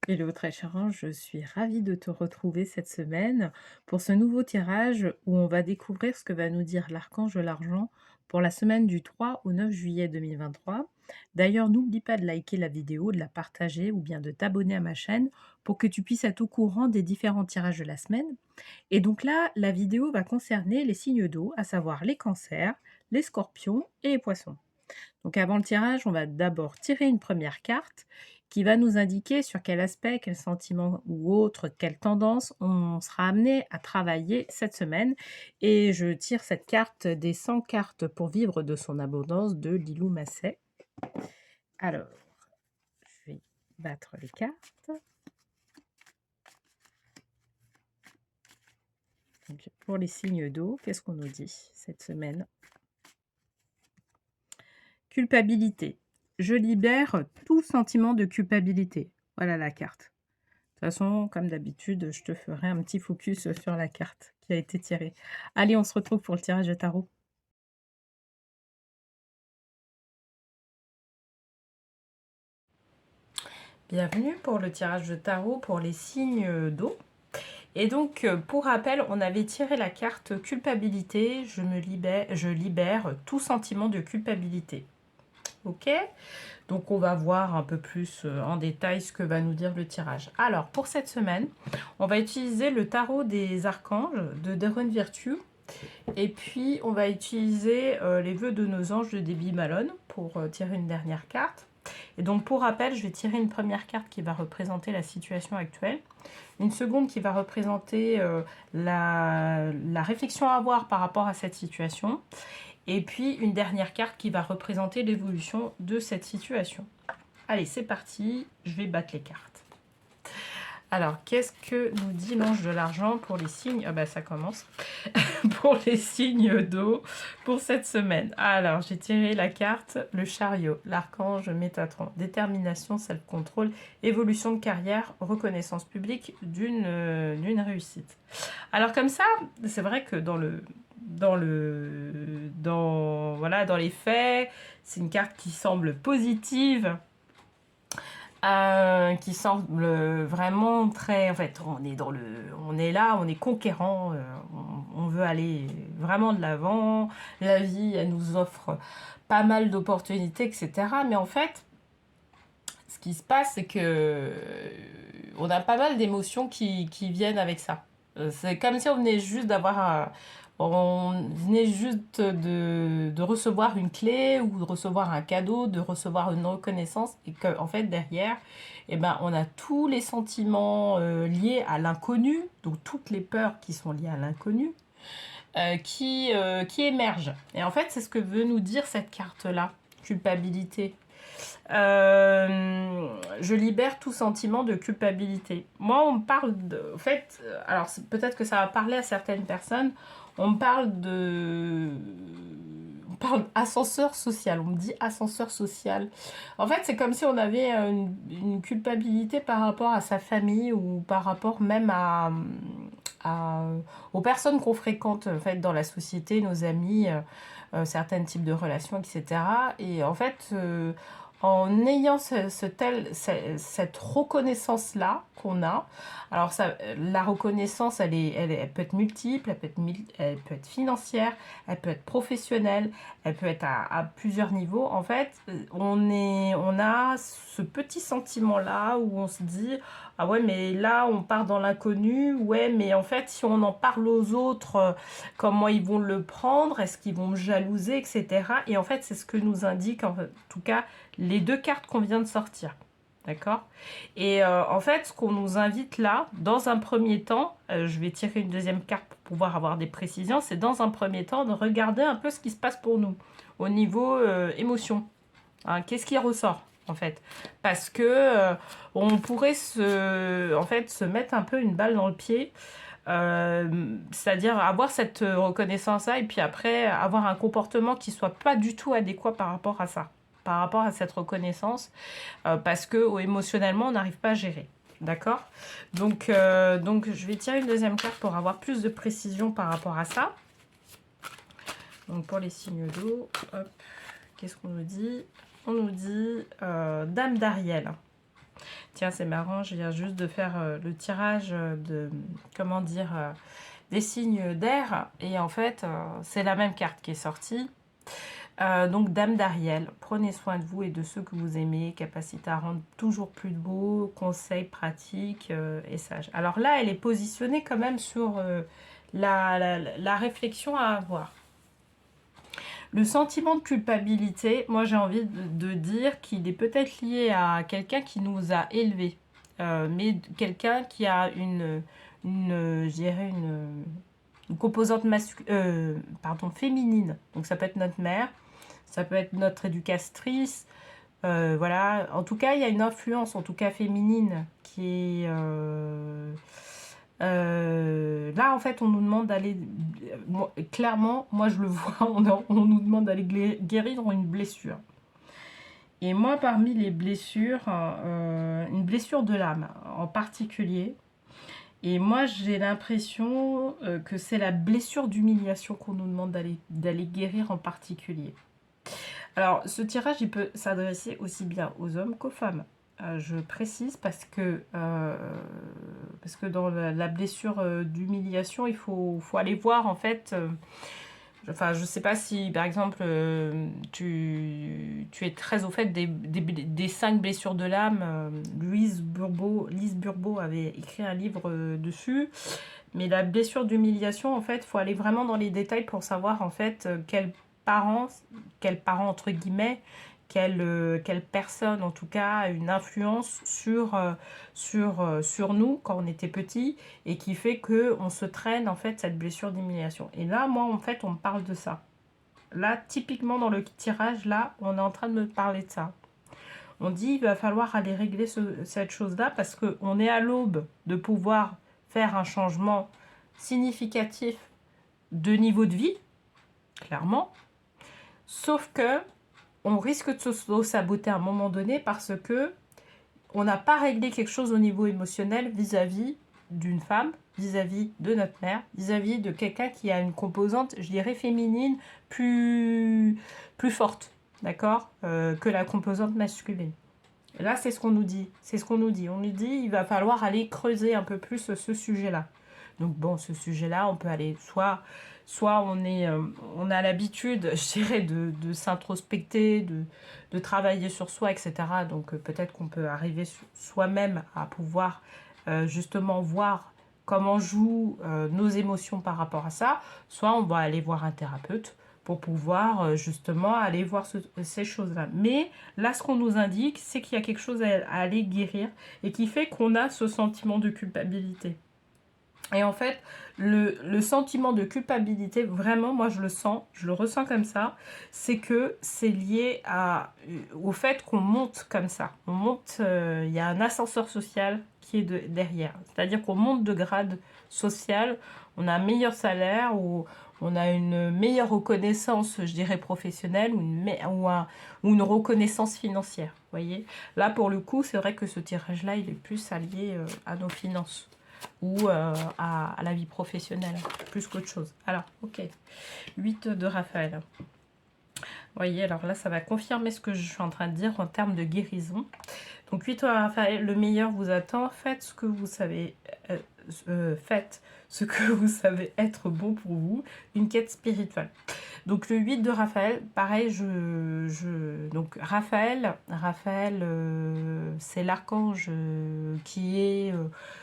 Hello très cher ange, je suis ravie de te retrouver cette semaine pour ce nouveau tirage où on va découvrir ce que va nous dire l'archange de l'argent pour la semaine du 3 au 9 juillet 2023. D'ailleurs, n'oublie pas de liker la vidéo, de la partager ou bien de t'abonner à ma chaîne pour que tu puisses être au courant des différents tirages de la semaine. Et donc là, la vidéo va concerner les signes d'eau, à savoir les cancers, les scorpions et les poissons. Donc avant le tirage, on va d'abord tirer une première carte qui va nous indiquer sur quel aspect, quel sentiment ou autre, quelle tendance on sera amené à travailler cette semaine. Et je tire cette carte des 100 cartes pour vivre de son abondance de Lilou Masset. Alors, je vais battre les cartes. Donc, pour les signes d'eau, qu'est-ce qu'on nous dit cette semaine? Culpabilité. Je libère tout sentiment de culpabilité. Voilà la carte. De toute façon, comme d'habitude, je te ferai un petit focus sur la carte qui a été tirée. Allez, on se retrouve pour le tirage de tarot. Bienvenue pour le tirage de tarot pour les signes d'eau. Et donc, pour rappel, on avait tiré la carte culpabilité. Je libère tout sentiment de culpabilité. Ok? Donc, on va voir un peu plus en détail ce que va nous dire le tirage. Alors, pour cette semaine, on va utiliser le tarot des archanges de Darren Virtue. Et puis, on va utiliser les vœux de nos anges de Debbie Malone pour tirer une dernière carte. Et donc, pour rappel, je vais tirer une première carte qui va représenter la situation actuelle. Une seconde qui va représenter la réflexion à avoir par rapport à cette situation. Et puis, une dernière carte qui va représenter l'évolution de cette situation. Allez, c'est parti. Je vais battre les cartes. Alors, qu'est-ce que nous dit l'ange de l'argent pour les signes? Ah bah ça commence. Pour les signes d'eau pour cette semaine. Alors, j'ai tiré la carte, le chariot, l'archange Métatron, détermination, self-control, évolution de carrière, reconnaissance publique d'une réussite. Alors comme ça, c'est vrai que dans les faits, c'est une carte qui semble positive, qui semble vraiment très... En fait, on est là, on est conquérant, on veut aller vraiment de l'avant. La vie, elle nous offre pas mal d'opportunités, etc. Mais en fait, ce qui se passe, c'est que on a pas mal d'émotions qui viennent avec ça. C'est comme si on venait juste on venait juste de recevoir une clé ou de recevoir un cadeau, de recevoir une reconnaissance et qu'en en fait derrière, eh ben, on a tous les sentiments liés à l'inconnu, donc toutes les peurs qui sont liées à l'inconnu, qui émergent. Et en fait, c'est ce que veut nous dire cette carte-là, culpabilité. Je libère tout sentiment de culpabilité. Moi, on me parle de... En fait, alors peut-être que ça va parler à certaines personnes. On me parle de... On parle ascenseur social. On me dit ascenseur social. En fait, c'est comme si on avait une culpabilité par rapport à sa famille ou par rapport même à- aux personnes qu'on fréquente en fait, dans la société, nos amis, certains types de relations, etc. Et en fait... en ayant cette reconnaissance-là qu'on a, alors ça, la reconnaissance, elle peut être multiple, elle peut être financière, elle peut être professionnelle, elle peut être à plusieurs niveaux. En fait, on a ce petit sentiment-là où on se dit, ah ouais, mais là, on part dans l'inconnu, ouais, mais en fait, si on en parle aux autres, comment ils vont le prendre, est-ce qu'ils vont me jalouser, etc. Et en fait, c'est ce que nous indique, en tout cas, les deux cartes qu'on vient de sortir. D'accord? Et en fait, ce qu'on nous invite là, dans un premier temps, je vais tirer une deuxième carte pour pouvoir avoir des précisions, c'est dans un premier temps de regarder un peu ce qui se passe pour nous au niveau émotion. Hein, qu'est-ce qui ressort en fait? Parce que on pourrait en fait, se mettre un peu une balle dans le pied, c'est-à-dire avoir cette reconnaissance-là et puis après avoir un comportement qui soit pas du tout adéquat par rapport à ça, par rapport à cette reconnaissance, parce que émotionnellement, on n'arrive pas à gérer. D'accord? Donc, je vais tirer une deuxième carte pour avoir plus de précision par rapport à ça. Donc, pour les signes d'eau, hop, qu'est-ce qu'on nous dit? On nous dit Dame d'Ariel. Tiens, c'est marrant, je viens juste de faire le tirage de, comment dire, des signes d'air. Et en fait, c'est la même carte qui est sortie. Donc, Dame d'Ariel, prenez soin de vous et de ceux que vous aimez, capacité à rendre toujours plus beau, conseils pratiques et sages. Alors là, elle est positionnée quand même sur la réflexion à avoir. Le sentiment de culpabilité, moi j'ai envie de dire qu'il est peut-être lié à quelqu'un qui nous a élevés, mais quelqu'un qui a je dirais une composante féminine. Donc ça peut être notre mère, ça peut être notre éducatrice, voilà. En tout cas, il y a une influence, en tout cas féminine, qui est... là, en fait, on nous demande d'aller... clairement, moi, je le vois, on nous demande d'aller guérir une blessure. Et moi, parmi les blessures, une blessure de l'âme en particulier, et moi, j'ai l'impression que c'est la blessure d'humiliation qu'on nous demande d'aller guérir en particulier. Alors, ce tirage, il peut s'adresser aussi bien aux hommes qu'aux femmes. Je précise parce que dans la blessure d'humiliation, il faut aller voir en fait. Enfin, je ne sais pas si, par exemple, tu es très au fait des 5 blessures de l'âme. Lise Burbeau avait écrit un livre dessus. Mais la blessure d'humiliation, en fait, il faut aller vraiment dans les détails pour savoir en fait quels parents entre guillemets, quelle personne en tout cas a une influence sur nous quand on était petit et qui fait qu'on se traîne en fait cette blessure d'humiliation. Et là, moi en fait, on me parle de ça. Là, typiquement dans le tirage, là, on est en train de me parler de ça. On dit il va falloir aller régler cette chose-là parce qu'on est à l'aube de pouvoir faire un changement significatif de niveau de vie, clairement. Sauf que on risque de se saboter à un moment donné parce que on n'a pas réglé quelque chose au niveau émotionnel vis-à-vis d'une femme, vis-à-vis de notre mère, vis-à-vis de quelqu'un qui a une composante, je dirais, féminine plus forte, d'accord, que la composante masculine. Et là, c'est ce qu'on nous dit. C'est ce qu'on nous dit. On nous dit il va falloir aller creuser un peu plus ce sujet-là. Donc bon, ce sujet-là, on peut aller soit on a l'habitude, je dirais, de s'introspecter, de travailler sur soi, etc. Donc peut-être qu'on peut arriver soi-même à pouvoir justement voir comment jouent nos émotions par rapport à ça. Soit on va aller voir un thérapeute pour pouvoir justement aller voir ces choses-là. Mais là, ce qu'on nous indique, c'est qu'il y a quelque chose à aller guérir et qui fait qu'on a ce sentiment de culpabilité. Et en fait, le sentiment de culpabilité, vraiment, moi je le ressens comme ça, c'est que c'est lié au fait qu'on monte comme ça. On monte, il y a un ascenseur social qui est derrière. C'est-à-dire qu'on monte de grade social, on a un meilleur salaire, ou on a une meilleure reconnaissance, je dirais, professionnelle, ou une reconnaissance financière. Vous voyez ? Là, pour le coup, c'est vrai que ce tirage-là, il est plus allié à nos finances ou à la vie professionnelle, plus qu'autre chose. Alors, ok. 8 de Raphaël. Vous voyez, alors là, ça va confirmer ce que je suis en train de dire en termes de guérison. Donc, 8 de Raphaël, le meilleur vous attend. Faites ce que vous savez, faites ce que vous savez être bon pour vous. Une quête spirituelle. Donc, le 8 de Raphaël, pareil, donc Raphaël c'est l'archange qui est,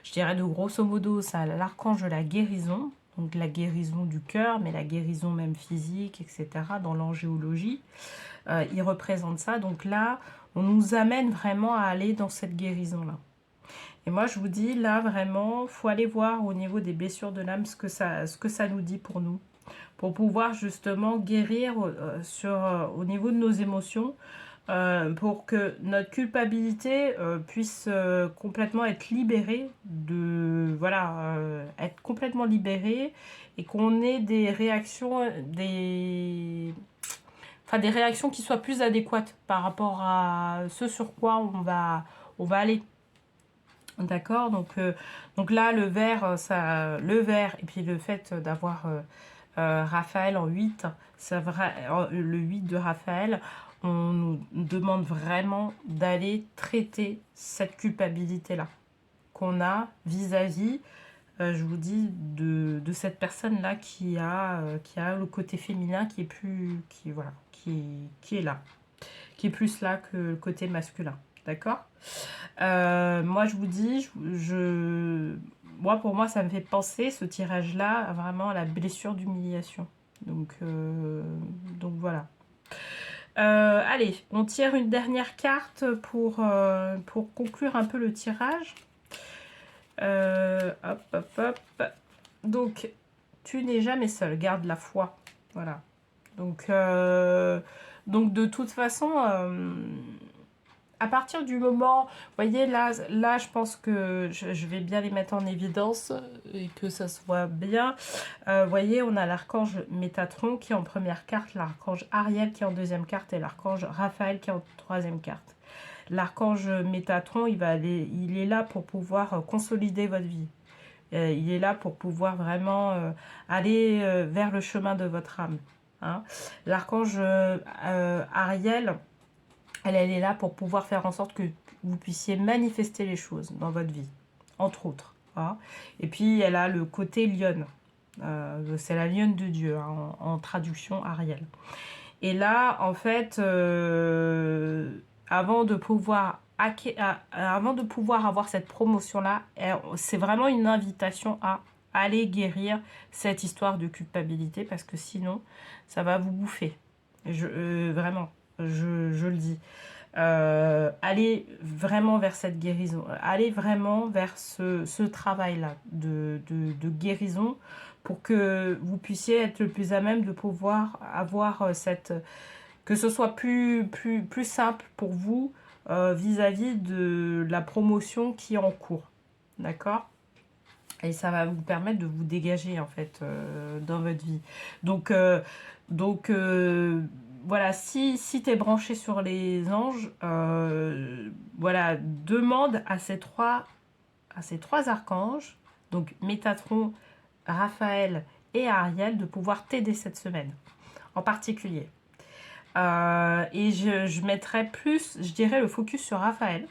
je dirais de grosso modo, c'est l'archange de la guérison. Donc la guérison du cœur, mais la guérison même physique, etc. Dans l'angéologie, il représente ça. Donc là, on nous amène vraiment à aller dans cette guérison-là. Et moi, je vous dis, là, vraiment, il faut aller voir au niveau des blessures de l'âme ce que ça nous dit pour nous. Pour pouvoir justement guérir au niveau de nos émotions, pour que notre culpabilité puisse complètement être libérée être complètement libérée et qu'on ait des réactions des réactions qui soient plus adéquates par rapport à ce sur quoi on va aller. D'accord, donc là le verre et puis le fait d'avoir Raphaël en 8, c'est vrai, le 8 de Raphaël, on nous demande vraiment d'aller traiter cette culpabilité-là qu'on a vis-à-vis, je vous dis, de cette personne-là qui a le côté féminin qui est plus, voilà, qui est là, qui est plus là que le côté masculin. D'accord. Moi, je vous dis, moi, pour moi, ça me fait penser, ce tirage-là, vraiment à la blessure d'humiliation. Donc voilà. Allez, on tire une dernière carte pour conclure un peu le tirage. Hop, hop, hop. Donc, tu n'es jamais seul, garde la foi. Voilà. Donc de toute façon, à partir du moment, vous voyez, là je pense que je vais bien les mettre en évidence et que ça se voit bien. Vous voyez, on a l'archange Métatron qui est en première carte, l'archange Ariel qui est en deuxième carte et l'archange Raphaël qui est en troisième carte. L'archange Métatron, il est là pour pouvoir consolider votre vie. Il est là pour pouvoir vraiment aller vers le chemin de votre âme. Hein. L'archange Ariel, elle est là pour pouvoir faire en sorte que vous puissiez manifester les choses dans votre vie, entre autres. Hein. Et puis, elle a le côté lionne. C'est la lionne de Dieu, hein, en traduction Ariel. Et là, en fait, avant de pouvoir avoir cette promotion-là, c'est vraiment une invitation à aller guérir cette histoire de culpabilité parce que sinon, ça va vous bouffer. Vraiment, je le dis. Allez vraiment vers cette guérison. Allez vraiment vers ce travail-là de guérison pour que vous puissiez être le plus à même de pouvoir avoir que ce soit plus simple pour vous vis-à-vis de la promotion qui est en cours. D'accord ? Et ça va vous permettre de vous dégager en fait dans votre vie. Donc voilà, si tu es branché sur les anges, voilà, demande à ces trois archanges, donc Métatron, Raphaël et Ariel, de pouvoir t'aider cette semaine en particulier. Et je mettrai plus, je dirais, le focus sur Raphaël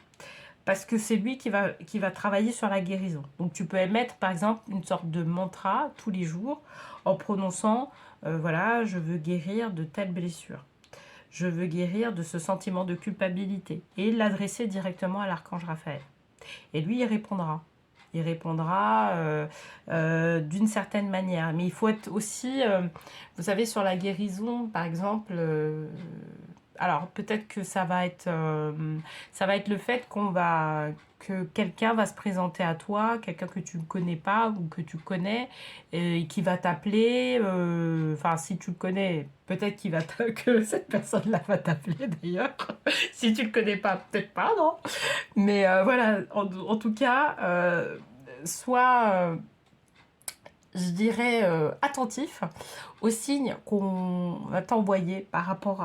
parce que c'est lui qui va travailler sur la guérison. Donc tu peux émettre par exemple une sorte de mantra tous les jours en prononçant voilà, je veux guérir de telle blessure. Je veux guérir de ce sentiment de culpabilité. Et l'adresser directement à l'archange Raphaël. Et lui, il répondra. Il répondra d'une certaine manière. Mais il faut être aussi, vous savez, sur la guérison, par exemple, alors peut-être que ça va être le fait que quelqu'un va se présenter à toi, quelqu'un que tu ne connais pas ou que tu connais et qui va t'appeler. Enfin, si tu le connais, peut-être que cette personne-là va t'appeler d'ailleurs. Si tu le connais pas, peut-être pas, non. Mais voilà, en tout cas, sois, je dirais, attentif aux signes qu'on va t'envoyer par rapport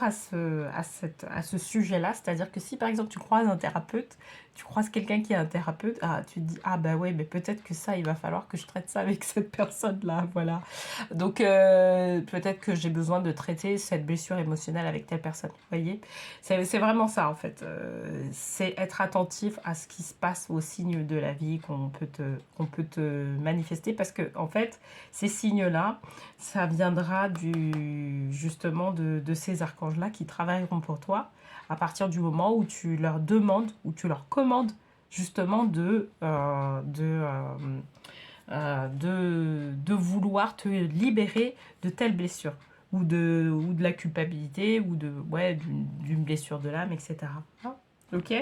à ce sujet-là. C'est-à-dire que si par exemple tu croises un thérapeute, tu croises quelqu'un qui est un thérapeute, tu te dis, ah bah ouais, mais peut-être que ça, il va falloir que je traite ça avec cette personne-là, voilà. Donc peut-être que j'ai besoin de traiter cette blessure émotionnelle avec telle personne, vous voyez. C'est vraiment ça en fait. C'est être attentif à ce qui se passe aux signes de la vie qu'on peut te manifester parce que en fait, ces signes-là, ça viendra justement de ces archanges-là qui travailleront pour toi à partir du moment où tu leur demandes, ou tu leur commandes justement de vouloir te libérer de telle blessure ou de la culpabilité ou d'une blessure de l'âme, etc. Ok ?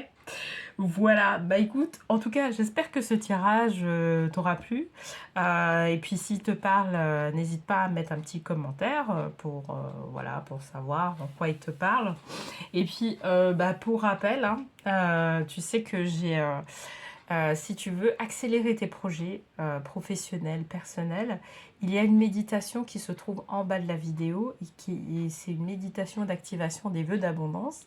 Voilà, bah écoute, en tout cas, j'espère que ce tirage t'aura plu. Et puis, s'il te parle, n'hésite pas à mettre un petit commentaire pour savoir en quoi il te parle. Et puis, pour rappel, hein, tu sais que Si tu veux accélérer tes projets professionnels, personnels, il y a une méditation qui se trouve en bas de la vidéo et c'est une méditation d'activation des vœux d'abondance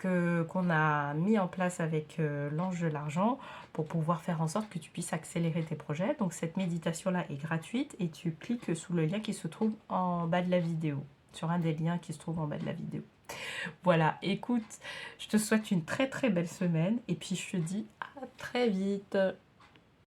qu'on a mis en place avec l'ange de l'argent pour pouvoir faire en sorte que tu puisses accélérer tes projets. Donc cette méditation-là est gratuite et tu cliques sous le lien qui se trouve en bas de la vidéo, sur un des liens qui se trouve en bas de la vidéo. Voilà, écoute, je te souhaite une très très belle semaine et puis je te dis à très vite.